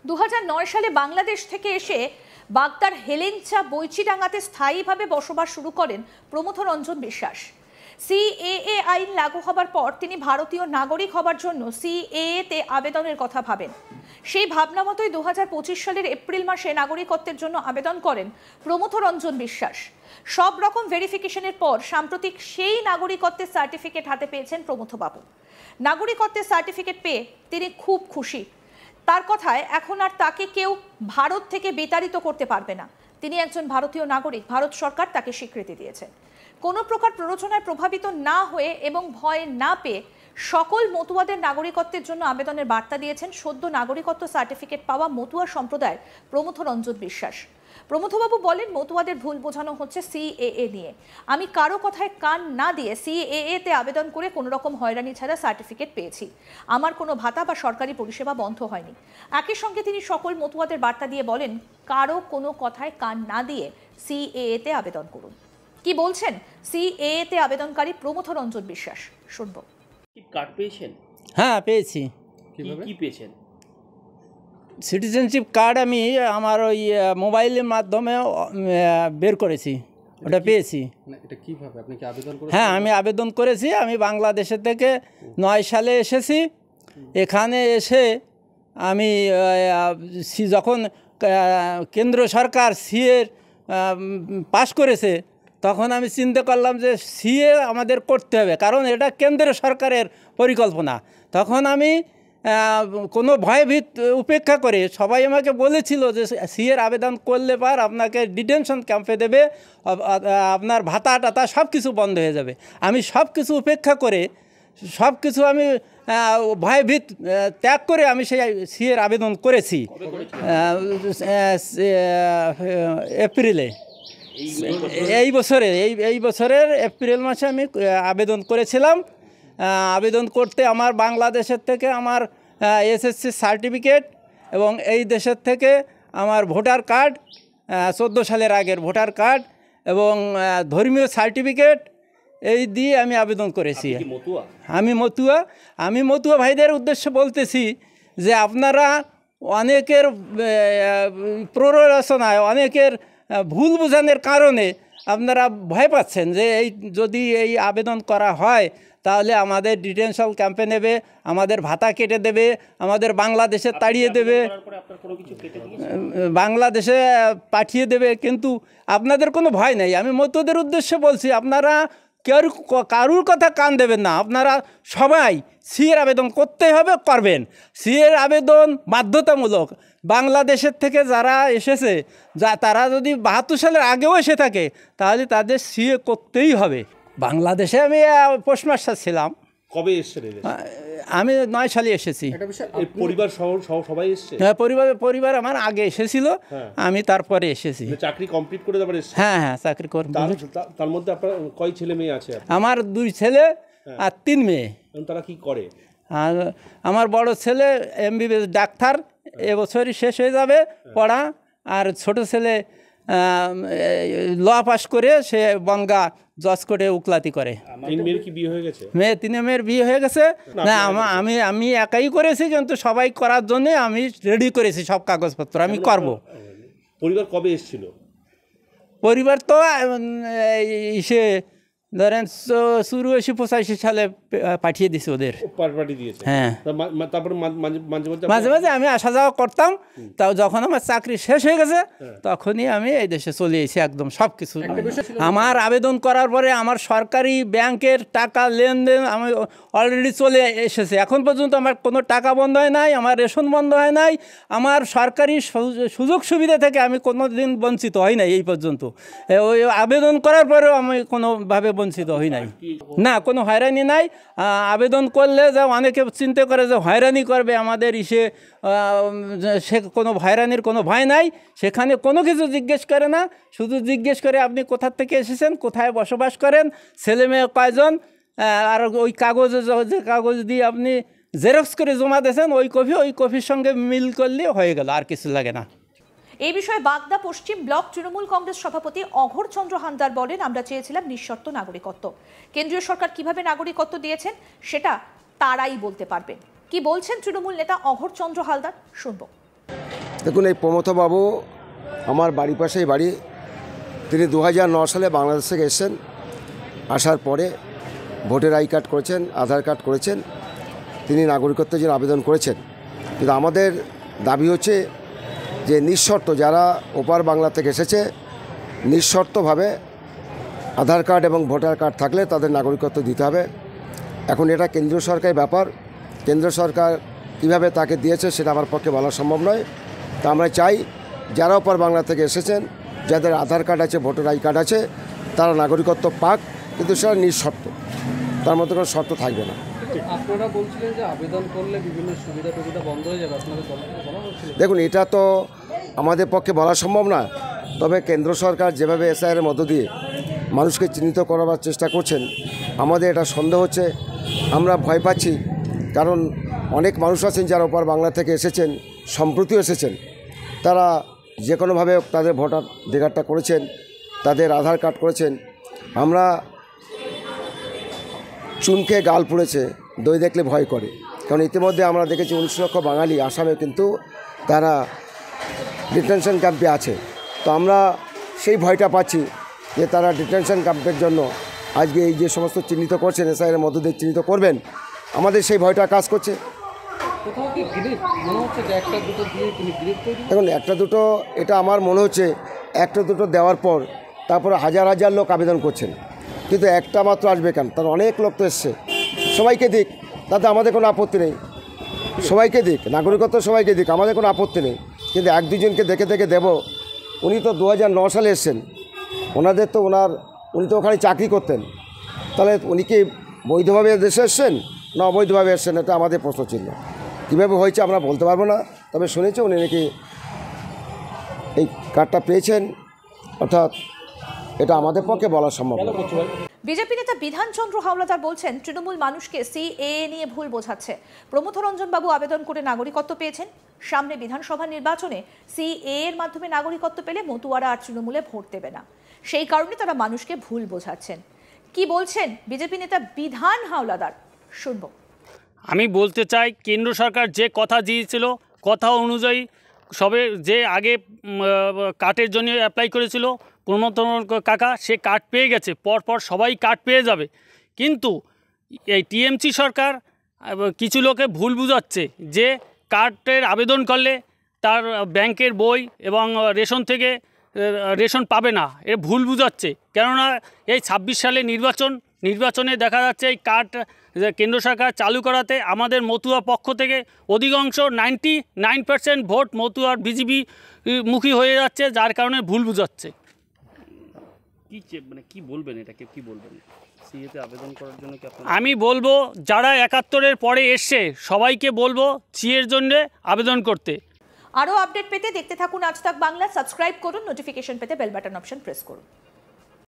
2009 সালে বাংলাদেশ থেকে এসে বাগদার হেলেঞ্চা বৈচিডাঙ্গাতে স্থায়ীভাবে বসবাস শুরু করেন প্রমথ রঞ্জন বিশ্বাস। সিএএ আইন লাগু হবার পর তিনি ভারতীয় নাগরিক হবার জন্য সিএএ-তে আবেদনের কথা ভাবেন। সেই ভাবনা মতোই 2025 সালের এপ্রিল মাসে নাগরিকত্বের জন্য আবেদন করেন প্রমথ রঞ্জন বিশ্বাস। সব রকম ভেরিফিকেশনের পর সাম্প্রতিক সেই নাগরিকত্বের সার্টিফিকেট হাতে পেয়েছেন প্রমথ বাবু। নাগরিকত্বের সার্টিফিকেট পেয়ে তিনি খুব খুশি। তার কথায় এখন আর তাকে কেউ ভারত থেকে বিতাড়িত করতে পারবে না। তিনি একজন ভারতীয় নাগরিক, ভারত সরকার তাকে স্বীকৃতি দিয়েছে। কোনো প্রকার প্ররোচনায় প্রভাবিত না হয়ে এবং ভয় না পেয়ে সকল মতুয়াদের নাগরিকত্বের জন্য আবেদনের বার্তা দিয়েছেন সদ্য নাগরিকত্ব সার্টিফিকেট পাওয়া মতুয়া সম্প্রদায়ের প্রমথ রঞ্জন বিশ্বাস। প্রমথবাবু বলেন, মতুয়াদের ভুল বোঝানো হচ্ছে সিএএ নিয়ে। আমি কারো কথায় কান না দিয়ে সিএএ-তে আবেদন করে কোনো রকম হয়রানি ছাড়া সার্টিফিকেট পেয়েছি। আমার কোনো ভাতা বা সরকারি পরিষেবা বন্ধ হয়নি। একই সঙ্গে তিনি সকল মতুয়াদের বার্তা দিয়ে বলেন, কারো কোনো কথায় কান না দিয়ে সিএএ-তে আবেদন করুন। কি বলছেন সিএএ-তে আবেদনকারী প্রমথ রঞ্জন বিশ্বাস, শুনব। কার্ড পেয়েছেন? হ্যাঁ, পেয়েছি। কি পেয়েছেন? সিটিজেনশিপ কার্ড আমি আমার ওই মোবাইলের মাধ্যমে বের করেছি, ওটা পেয়েছি। এটা কিভাবে আপনি কি আবেদন করেছেন? হ্যাঁ, আমি আবেদন করেছি। আমি বাংলাদেশের থেকে 9 সালে এসেছি। এখানে এসে আমি যখন কেন্দ্র সরকার সিএর পাশ করেছে, তখন আমি চিন্তা করলাম যে সিএ আমাদের করতে হবে, কারণ এটা কেন্দ্র সরকারের পরিকল্পনা। তখন আমি কোনো ভয়ভীত উপেক্ষা করে, সবাই আমাকে বলেছিল যে সিএর আবেদন করলে পার আপনাকে ডিটেনশন ক্যাম্পে দেবে, আপনার ভাতা টাতা সব কিছু বন্ধ হয়ে যাবে। আমি সব কিছু উপেক্ষা করে, সব কিছু আমি ভয়ভীত ত্যাগ করে আমি সেই সিএর আবেদন করেছি এপ্রিলে। এই বছরের এপ্রিল মাসে আমি আবেদন করেছিলাম। আবেদন করতে আমার বাংলাদেশের থেকে আমার এসএসসি সার্টিফিকেট এবং এই দেশের থেকে আমার ভোটার কার্ড, 14 সালের আগের ভোটার কার্ড এবং ধর্মীয় সার্টিফিকেট, এই দিয়ে আমি আবেদন করেছি। আমি মতুয়া ভাইদের উদ্দেশ্যে বলতেছি যে আপনারা অনেকের প্ররোচনায়, অনেকের ভুল বোঝানোর কারণে আপনারা ভয় পাচ্ছেন যে যদি এই আবেদন করা হয় তাহলে আমাদের ডিটেনশন ক্যাম্পে নেবে, আমাদের ভাতা কেটে দেবে, আমাদের বাংলাদেশে তাড়িয়ে দেবে, বাংলাদেশে পাঠিয়ে দেবে। কিন্তু আপনাদের কোনো ভয় নেই। আমি মতুয়াদের উদ্দেশ্যে বলছি, আপনারা কারুর কথা কান দেবেন না। আপনারা সবাই সিএর আবেদন করতে হবে, করবেন। সিএর আবেদন বাধ্যতামূলক। বাংলাদেশের থেকে যারা এসেছে, তারা যদি 72 সালের আগেও এসে থাকে, তাহলে তাদের সিএ করতেই হবে। বাংলাদেশে আমি পোস্টমাস্টার ছিলাম। কবে এসেছেন? আমি 9 সালে এসেছি। পরিবার সবাই এসেছে? হ্যাঁ, পরিবার আমার আগে এসেছিল, আমি তারপরে এসেছি। চাকরি কমপ্লিট করে তারপরে? হ্যাঁ, চাকরি করে। তার মধ্যে আপনার কয় ছেলে মেয়ে আছে? আমার 2 ছেলে আর 3 মেয়ে। তারা কি করে? আর আমার বড় ছেলে এমবিবিএস ডাক্তার, এবছরই শেষ হয়ে যাবে পড়া। আর ছোট ছেলে ল পাস করে সে বনগা জজ কোর্টে উকিলাতি করে। 3 মেয়ের কি বিয়ে হয়ে গেছে? 3 মেয়ের বিয়ে হয়ে গেছে। না, আমি একাই করেছি, কিন্তু সবাই করার জন্য আমি রেডি করেছি সব কাগজপত্র, আমি করব। পরিবার কবে এসেছিল? পরিবার তো সে ধরেন 84-85 সালে পাঠিয়ে দিছে ওদের। হ্যাঁ, তারপর মাঝে মাঝে আমি আসা যাওয়া করতাম। তাও যখন আমার চাকরি শেষ হয়ে গেছে, তখনই আমি এই দেশে চলে এসেছি একদম সব কিছু। আমার আবেদন করার পরে আমার সরকারি ব্যাংকের টাকা লেনদেন আমি অলরেডি চলে এসেছে। এখন পর্যন্ত আমার কোনো টাকা বন্ধ হয় নাই, আমার রেশন বন্ধ হয় নাই, আমার সরকারি সুযোগ সুবিধা থেকে আমি কোনো দিন বঞ্চিত হই নাই এই পর্যন্ত। ওই আবেদন করার পরেও আমি কোনোভাবে বঞ্চিত হই নাই। না, কোনো হয়রানি নাই। আবেদন করলে যে অনেকে চিন্তা করে যে হয়রানি করবে আমাদের সে কোনো হয়রানির কোনো ভয় নাই। সেখানে কোনো কিছু জিজ্ঞেস করে না, শুধু জিজ্ঞেস করে আপনি কোথা থেকে এসেছেন, কোথায় বসবাস করেন, ছেলে মেয়ে কয়জন, আর ওই কাগজে যে কাগজ দিয়ে আপনি জেরক্স করে জমা দিয়েছেন ওই কপির সঙ্গে মিল করলে হয়ে গেল, আর কিছু লাগে না। এই বিষয়ে বাগদা পশ্চিম ব্লক তৃণমূল কংগ্রেস সভাপতি অঘোর চন্দ্র হালদার বলেন, আমরা চেয়েছিলাম নিঃশর্ত নাগরিকত্ব। কেন্দ্রীয় সরকার কিভাবে নাগরিকত্ব দিয়েছেন সেটা তারাই বলতে পারবেন। কি বলছেন তৃণমূল নেতা অঘোর চন্দ্র হালদার, শুনবো। দেখুন, এই প্রমথবাবু আমার বাড়ির পাশেই বাড়ি। তিনি 2009 সালে বাংলাদেশ থেকে এসেছেন। আসার পরে ভোটার আই কার্ড করেছেন, আধার কার্ড করেছেন, তিনি নাগরিকত্বের জন্য আবেদন করেছেন। কিন্তু আমাদের দাবি হচ্ছে যে নিঃশর্ত যারা ওপার বাংলা থেকে এসেছে নিঃশর্তভাবে আধার কার্ড এবং ভোটার কার্ড থাকলে তাদের নাগরিকত্ব দিতে হবে। এখন এটা কেন্দ্রীয় সরকারের ব্যাপার, কেন্দ্র সরকার কীভাবে তাকে দিয়েছে সেটা আমার পক্ষে বলা সম্ভব নয়। তা আমরা চাই যারা ওপার বাংলা থেকে এসেছেন, যাদের আধার কার্ড আছে, ভোটার আই কার্ড আছে, তারা নাগরিকত্ব পাক, কিন্তু সেটা নিঃশর্ত, তার মধ্যে কোনো শর্ত থাকবে না। আপনারা বলছিলেন যে আবেদন করলে বিভিন্ন সুবিধা টুবিধা বন্ধ হয়ে যাবে, আপনাদের বলা হচ্ছিল। দেখুন, এটা তো আমাদের পক্ষে বলা সম্ভব না, তবে কেন্দ্র সরকার যেভাবে এসআইআরের মধ্য দিয়ে মানুষকে চিহ্নিত করার চেষ্টা করছেন, আমাদের এটা সন্দেহ হচ্ছে, আমরা ভয় পাচ্ছি। কারণ অনেক মানুষ আছেন যারা ওপার বাংলা থেকে এসেছেন, সম্প্রতি এসেছেন, তারা যে কোনোভাবে তাদের ভোটার অধিকারটা করেছেন, তাদের আধার কার্ড করেছেন। আমরা চুনকে গাল পুড়েছে, দই দেখলে ভয় করে। কারণ ইতিমধ্যে আমরা দেখেছি 19 লক্ষ বাঙালি আসামে কিন্তু তারা ডিটেনশন ক্যাম্পে আছে। তো আমরা সেই ভয়টা পাচ্ছি যে তারা ডিটেনশন ক্যাম্পের জন্য আজকে এই যে সমস্ত চিহ্নিত করছেন, এসআইআরের মধ্য দিয়ে চিহ্নিত করবেন, আমাদের সেই ভয়টা কাজ করছে। কোথাও কি গ্রিপ মনে হচ্ছে যে একটা দুটো দিয়ে তিনি গ্রিপ তৈরি? দেখুন, একটা দুটো এটা আমার মনে হচ্ছে একটা দুটো দেওয়ার পর তারপরে হাজার হাজার লোক আবেদন করছেন, কিন্তু একটা মাত্র আসবে কেন? তার অনেক লোক তো এসছে। সবাইকে দিক, তাতে আমাদের কোনো আপত্তি নেই। সবাইকে দিক, নাগরিকত্ব সবাইকে দিক, আমাদের কোনো আপত্তি নেই। কিন্তু এক দুজনকে দেখে দেখে দেব। উনি তো 2009 সালে এসছেন, ওনাদের তো উনি তো ওখানে চাকরি করতেন। তাহলে উনি কি বৈধভাবে দেশে এসছেন না অবৈধভাবে এসছেন? এটা আমাদের প্রশ্ন চিহ্ন। কীভাবে হয়েছে আমরা বলতে পারবো না, তবে শুনেছি উনি নাকি এই কার্ডটা পেয়েছেন, অর্থাৎ এটা আমাদের পক্ষে বলা সম্ভব না। বিজেপি নেতা বিধানচন্দ্র হাওলাদার বলছেন, তৃণমূল মানুষকে সিএএ নিয়ে ভুল বোঝাচ্ছে। প্রমথ রঞ্জন বাবু আবেদন করে নাগরিকত্ব পেয়েছেন। সামনে বিধানসভা নির্বাচনে সিএএ এর মাধ্যমে নাগরিকত্ব পেলে মতুয়ারা আর তৃণমূলে ভোট দেবে না। সেই কারণে তারা মানুষকে ভুল বোঝাচ্ছেন। কি বলছেন বিজেপি নেতা বিধান হাওলাদার, শুনবো। আমি বলতে চাই, কেন্দ্র সরকার যে কথা দিয়েছিল, কথা অনুযায়ী সবে যে আগে কার্ডের জন্য অ্যাপ্লাই করেছিল প্রমথ কাকা, সে কার্ড পেয়ে গেছে, পরপর সবাই কার্ড পেয়ে যাবে। কিন্তু এই টিএমসি সরকার কিছু লোকে ভুল বুঝাচ্ছে যে কার্ডের আবেদন করলে তার ব্যাংকের বই এবং রেশন থেকে রেশন পাবে না, এ ভুল বুঝাচ্ছে। কেননা এই 26 সালে নির্বাচনে দেখা যাচ্ছে এই কার্ড কেন্দ্র সরকার চালু করাতে আমাদের মতুয়া পক্ষ থেকে অধিকাংশ 99% ভোট মতুয়ার বিজেপি মুখী হয়ে যাচ্ছে, যার কারণে ভুল বুঝাচ্ছে। কি বলবেন, এটাকে কি বলবেন? সিএতে আবেদন করার জন্য কি আমি বলবো যারা 71-এর পরে এসছে সবাইকে বলবো সিএর জন্য আবেদন করতে। আরও আপডেট পেতে দেখতে থাকুন আজ তাক বাংলা। সাবস্ক্রাইব করুন, নোটিফিকেশন পেতে বেল বাটন অপশন প্রেস করুন।